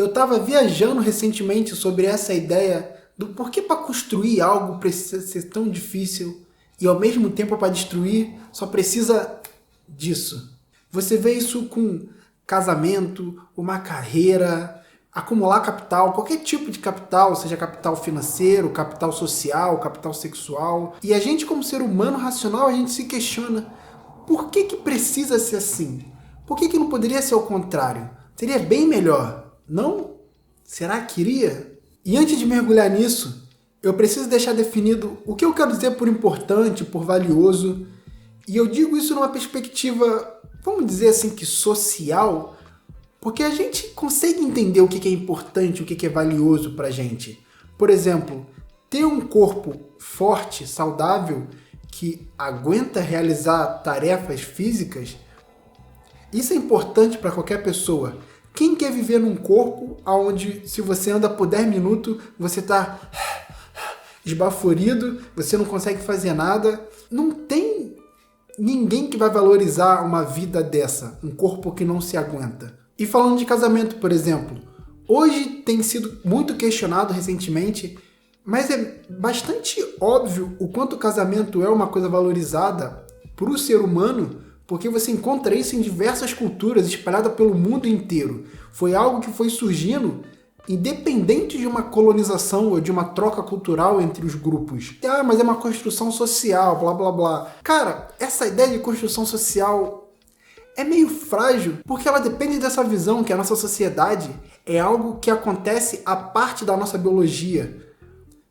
eu estava viajando recentemente sobre essa ideia do porquê para construir algo precisa ser tão difícil e ao mesmo tempo para destruir só precisa disso. Você vê isso com casamento, uma carreira, acumular capital, qualquer tipo de capital, seja capital financeiro, capital social, capital sexual. E a gente, como ser humano racional, a gente se questiona: por que precisa ser assim? Por que não poderia ser ao contrário? Seria bem melhor, não? Será que iria? E antes de mergulhar nisso, eu preciso deixar definido o que eu quero dizer por importante, por valioso. E eu digo isso numa perspectiva, vamos dizer assim, que social, porque a gente consegue entender o que é importante, o que é valioso pra gente. Por exemplo, ter um corpo forte, saudável, que aguenta realizar tarefas físicas, isso é importante para qualquer pessoa. Quem quer viver num corpo onde, se você anda por 10 minutos, você está esbaforido, você não consegue fazer nada? Não tem ninguém que vai valorizar uma vida dessa, um corpo que não se aguenta. E falando de casamento, por exemplo, hoje tem sido muito questionado recentemente, mas é bastante óbvio o quanto o casamento é uma coisa valorizada para o ser humano, porque você encontra isso em diversas culturas espalhadas pelo mundo inteiro. Foi algo que foi surgindo independente de uma colonização ou de uma troca cultural entre os grupos. Ah, mas é uma construção social, blá blá blá. Cara, essa ideia de construção social é meio frágil, porque ela depende dessa visão que a nossa sociedade é algo que acontece a parte da nossa biologia.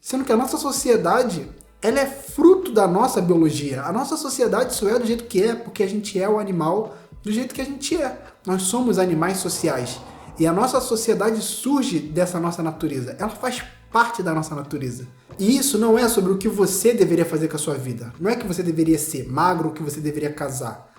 Sendo que a nossa sociedade, ela é fruto da nossa biologia. A nossa sociedade só é do jeito que é, porque a gente é o animal do jeito que a gente é. Nós somos animais sociais. E a nossa sociedade surge dessa nossa natureza. Ela faz parte da nossa natureza. E isso não é sobre o que você deveria fazer com a sua vida. Não é que você deveria ser magro ou que você deveria casar.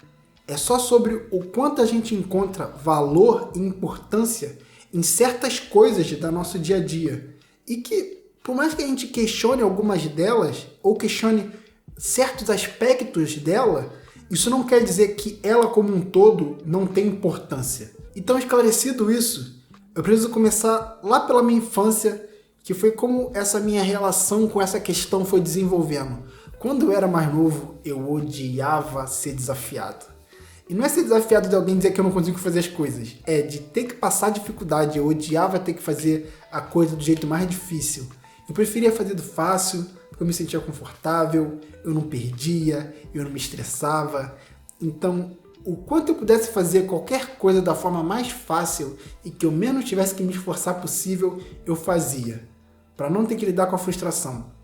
É só sobre o quanto a gente encontra valor e importância em certas coisas do nosso dia a dia. E que, por mais que a gente questione algumas delas, ou questione certos aspectos dela, isso não quer dizer que ela como um todo não tem importância. Então, esclarecido isso, eu preciso começar lá pela minha infância, que foi como essa minha relação com essa questão foi desenvolvendo. Quando eu era mais novo, eu odiava ser desafiado. E não é ser desafiado de alguém dizer que eu não consigo fazer as coisas. É de ter que passar dificuldade. Eu odiava ter que fazer a coisa do jeito mais difícil. Eu preferia fazer do fácil, porque eu me sentia confortável, eu não perdia, eu não me estressava. Então, o quanto eu pudesse fazer qualquer coisa da forma mais fácil e que eu menos tivesse que me esforçar possível, eu fazia, para não ter que lidar com a frustração.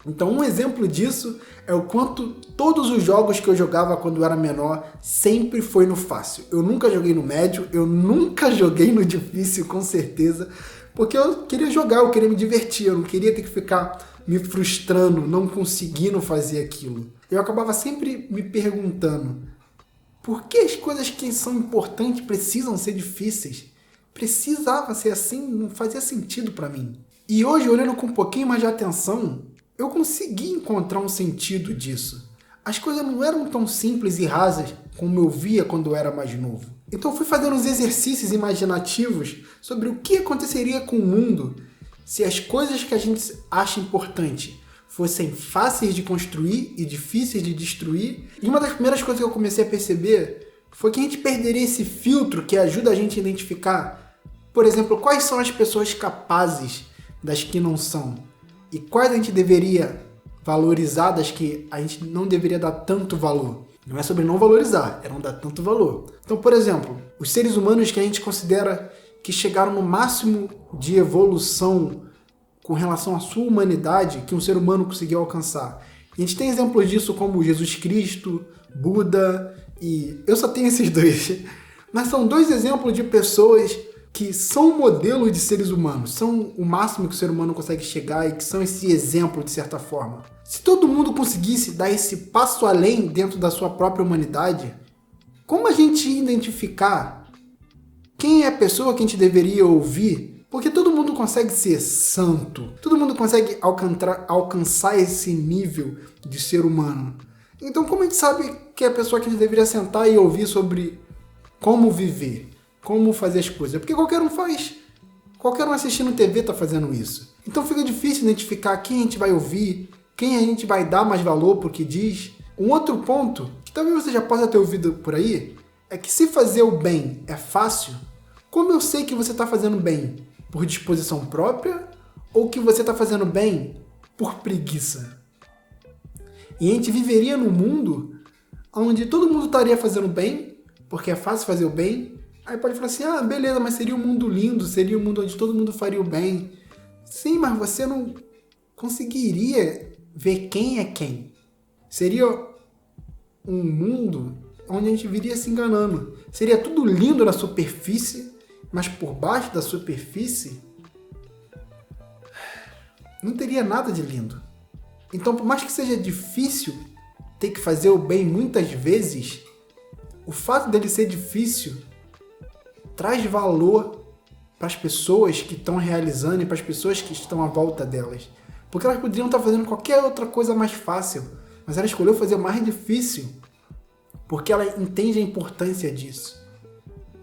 Então, um exemplo disso é o quanto todos os jogos que eu jogava quando eu era menor sempre foi no fácil. Eu nunca joguei no médio, eu nunca joguei no difícil, com certeza, porque eu queria jogar, eu queria me divertir, eu não queria ter que ficar me frustrando, não conseguindo fazer aquilo. Eu acabava sempre me perguntando: por que as coisas que são importantes precisam ser difíceis? Precisava ser assim, não fazia sentido para mim. E hoje, olhando com um pouquinho mais de atenção, eu consegui encontrar um sentido disso. As coisas não eram tão simples e rasas como eu via quando eu era mais novo. Então eu fui fazendo uns exercícios imaginativos sobre o que aconteceria com o mundo se as coisas que a gente acha importante fossem fáceis de construir e difíceis de destruir. E uma das primeiras coisas que eu comecei a perceber foi que a gente perderia esse filtro que ajuda a gente a identificar, por exemplo, quais são as pessoas capazes das que não são e quais a gente deveria valorizar das que a gente não deveria dar tanto valor. Não é sobre não valorizar, é não dar tanto valor. Então, por exemplo, os seres humanos que a gente considera que chegaram no máximo de evolução com relação à sua humanidade que um ser humano conseguiu alcançar. E a gente tem exemplos disso como Jesus Cristo, Buda, e eu só tenho esses dois. Mas são dois exemplos de pessoas que são modelos de seres humanos, são o máximo que o ser humano consegue chegar e que são esse exemplo de certa forma. Se todo mundo conseguisse dar esse passo além dentro da sua própria humanidade, como a gente ia identificar quem é a pessoa que a gente deveria ouvir? Porque todo mundo consegue ser santo, todo mundo consegue alcançar esse nível de ser humano. Então como a gente sabe que é a pessoa que a gente deveria sentar e ouvir sobre como viver, como fazer as coisas? Porque qualquer um faz. Qualquer um assistindo TV está fazendo isso. Então fica difícil identificar quem a gente vai ouvir, quem a gente vai dar mais valor pro que diz. Um outro ponto, que talvez você já possa ter ouvido por aí, é que se fazer o bem é fácil, como eu sei que você está fazendo bem? Por disposição própria ou que você está fazendo bem por preguiça? E a gente viveria num mundo onde todo mundo estaria fazendo bem, porque é fácil fazer o bem. Aí pode falar assim, beleza, mas seria um mundo lindo, seria um mundo onde todo mundo faria o bem. Sim, mas você não conseguiria ver quem é quem. Seria um mundo onde a gente viria se enganando. Seria tudo lindo na superfície, mas por baixo da superfície não teria nada de lindo. Então, por mais que seja difícil ter que fazer o bem muitas vezes, o fato dele ser difícil traz valor para as pessoas que estão realizando e para as pessoas que estão à volta delas. Porque elas poderiam estar fazendo qualquer outra coisa mais fácil, mas ela escolheu fazer o mais difícil, porque ela entende a importância disso.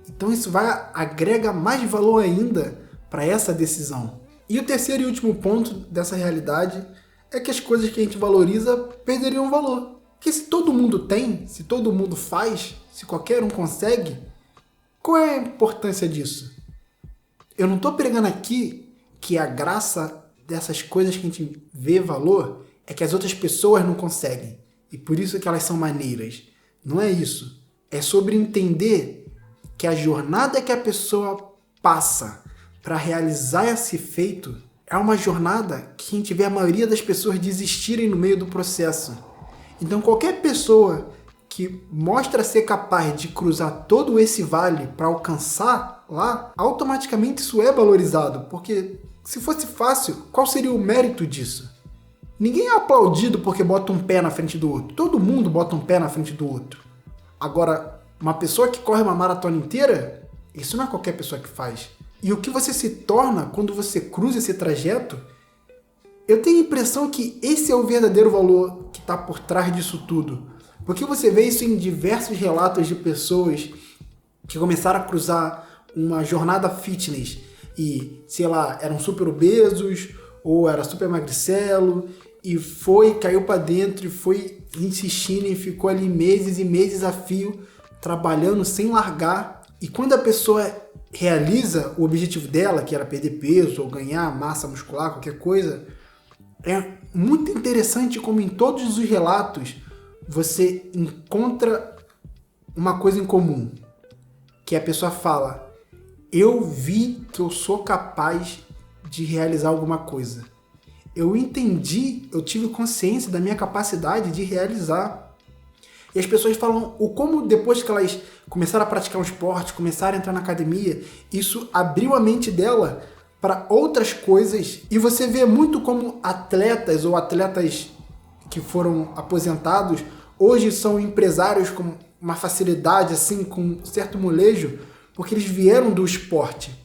Então isso agrega mais valor ainda para essa decisão. E o terceiro e último ponto dessa realidade é que as coisas que a gente valoriza perderiam valor. Porque se todo mundo tem, se todo mundo faz, se qualquer um consegue, qual é a importância disso? Eu não estou pregando aqui que a graça dessas coisas que a gente vê valor é que as outras pessoas não conseguem. E por isso que elas são maneiras. Não é isso. É sobre entender que a jornada que a pessoa passa para realizar esse feito é uma jornada que a gente vê a maioria das pessoas desistirem no meio do processo. Então qualquer pessoa que mostra ser capaz de cruzar todo esse vale para alcançar lá, automaticamente isso é valorizado, porque se fosse fácil, qual seria o mérito disso? Ninguém é aplaudido porque bota um pé na frente do outro. Todo mundo bota um pé na frente do outro. Agora, uma pessoa que corre uma maratona inteira, isso não é qualquer pessoa que faz. E o que você se torna quando você cruza esse trajeto, eu tenho a impressão que esse é o verdadeiro valor que está por trás disso tudo. Porque você vê isso em diversos relatos de pessoas que começaram a cruzar uma jornada fitness e, sei lá, eram super obesos ou era super magricelo e caiu para dentro e foi insistindo e ficou ali meses e meses a fio trabalhando sem largar. E quando a pessoa realiza o objetivo dela, que era perder peso ou ganhar massa muscular, qualquer coisa, é muito interessante como em todos os relatos você encontra uma coisa em comum, que a pessoa fala, eu vi que eu sou capaz de realizar alguma coisa. Eu entendi, eu tive consciência da minha capacidade de realizar. E as pessoas falam o como depois que elas começaram a praticar um esporte, começaram a entrar na academia, isso abriu a mente dela para outras coisas. E você vê muito como atletas ou atletas que foram aposentados hoje são empresários com uma facilidade, assim, com um certo molejo, porque eles vieram do esporte.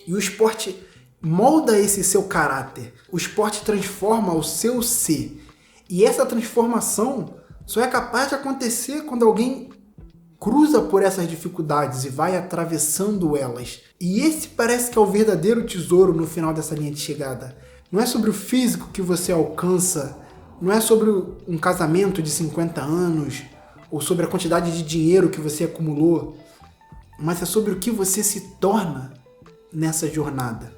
E o esporte molda esse seu caráter. O esporte transforma o seu ser. E essa transformação só é capaz de acontecer quando alguém cruza por essas dificuldades e vai atravessando elas. E esse parece que é o verdadeiro tesouro no final dessa linha de chegada. Não é sobre o físico que você alcança, não é sobre um casamento de 50 anos, ou sobre a quantidade de dinheiro que você acumulou, mas é sobre o que você se torna nessa jornada.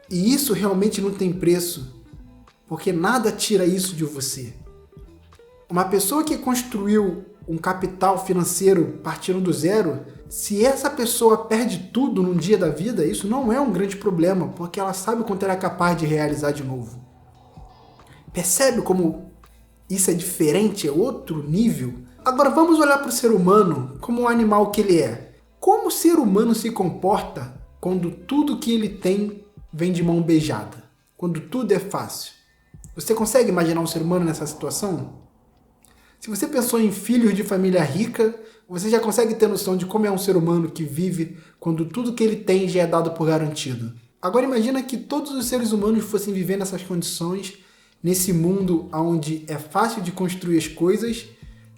E isso realmente não tem preço, porque nada tira isso de você. Uma pessoa que construiu um capital financeiro partindo do zero, se essa pessoa perde tudo num dia da vida, isso não é um grande problema, porque ela sabe quanto ela é capaz de realizar de novo. Percebe como isso é diferente, é outro nível? Agora vamos olhar para o ser humano como um animal que ele é. Como o ser humano se comporta quando tudo que ele tem vem de mão beijada? Quando tudo é fácil? Você consegue imaginar um ser humano nessa situação? Se você pensou em filhos de família rica, você já consegue ter noção de como é um ser humano que vive quando tudo que ele tem já é dado por garantido. Agora imagina que todos os seres humanos fossem viver nessas condições, nesse mundo onde é fácil de construir as coisas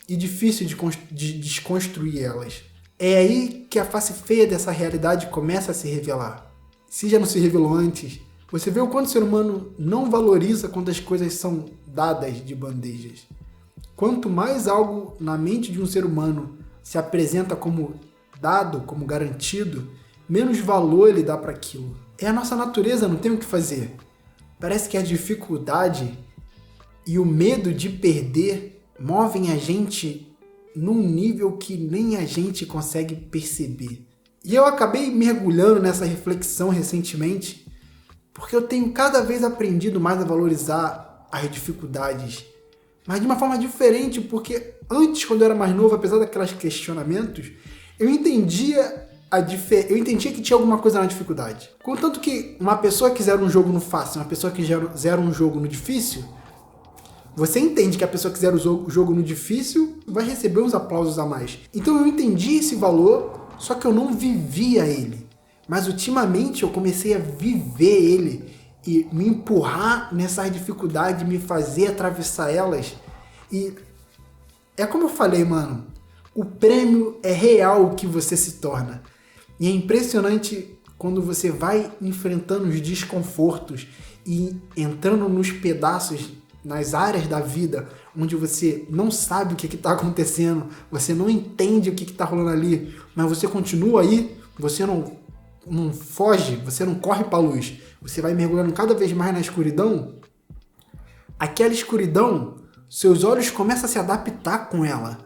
e difícil de desconstruir elas. É aí que a face feia dessa realidade começa a se revelar. se já não se revelou antes, você vê o quanto o ser humano não valoriza quando as coisas são dadas de bandejas. Quanto mais algo na mente de um ser humano se apresenta como dado, como garantido, menos valor ele dá para aquilo. É a nossa natureza, não tem o que fazer. Parece que a dificuldade e o medo de perder movem a gente num nível que nem a gente consegue perceber. E eu acabei mergulhando nessa reflexão recentemente, porque eu tenho cada vez aprendido mais a valorizar as dificuldades, mas de uma forma diferente, porque antes, quando eu era mais novo, apesar daqueles questionamentos, eu entendia que tinha alguma coisa na dificuldade. Contanto que uma pessoa que zera um jogo no fácil, uma pessoa que zera um jogo no difícil, você entende que a pessoa que zera o jogo no difícil vai receber uns aplausos a mais. Então eu entendi esse valor, só que eu não vivia ele. Mas ultimamente eu comecei a viver ele e me empurrar nessas dificuldades, me fazer atravessar elas. E é como eu falei, mano, o prêmio é real o que você se torna. E é impressionante quando você vai enfrentando os desconfortos e entrando nos pedaços, nas áreas da vida onde você não sabe o que está acontecendo, você não entende o que está rolando ali, mas você continua aí, você não foge, você não corre para a luz, você vai mergulhando cada vez mais na escuridão. Aquela escuridão, seus olhos começam a se adaptar com ela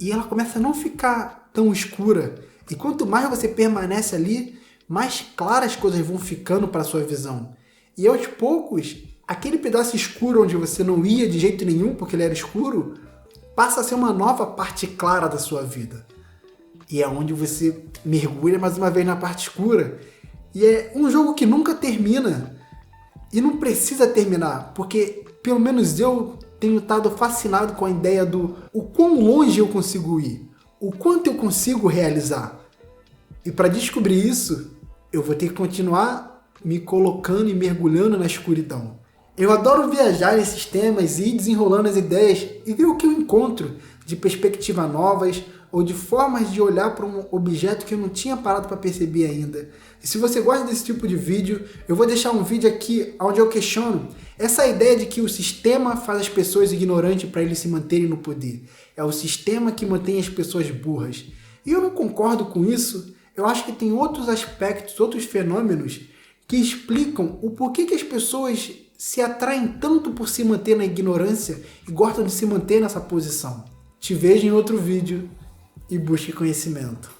e ela começa a não ficar tão escura. E quanto mais você permanece ali, mais claras as coisas vão ficando para a sua visão. E aos poucos, aquele pedaço escuro onde você não ia de jeito nenhum porque ele era escuro, passa a ser uma nova parte clara da sua vida. E é onde você mergulha mais uma vez na parte escura. E é um jogo que nunca termina. E não precisa terminar, porque pelo menos eu tenho estado fascinado com a ideia do o quão longe eu consigo ir, o quanto eu consigo realizar. E para descobrir isso, eu vou ter que continuar me colocando e mergulhando na escuridão. Eu adoro viajar nesses temas e ir desenrolando as ideias e ver o que eu encontro de perspectivas novas ou de formas de olhar para um objeto que eu não tinha parado para perceber ainda. E se você gosta desse tipo de vídeo, eu vou deixar um vídeo aqui onde eu questiono essa ideia de que o sistema faz as pessoas ignorantes para eles se manterem no poder. É o sistema que mantém as pessoas burras. E eu não concordo com isso. Eu acho que tem outros aspectos, outros fenômenos que explicam o porquê que as pessoas se atraem tanto por se manter na ignorância e gostam de se manter nessa posição. Te vejo em outro vídeo e busque conhecimento.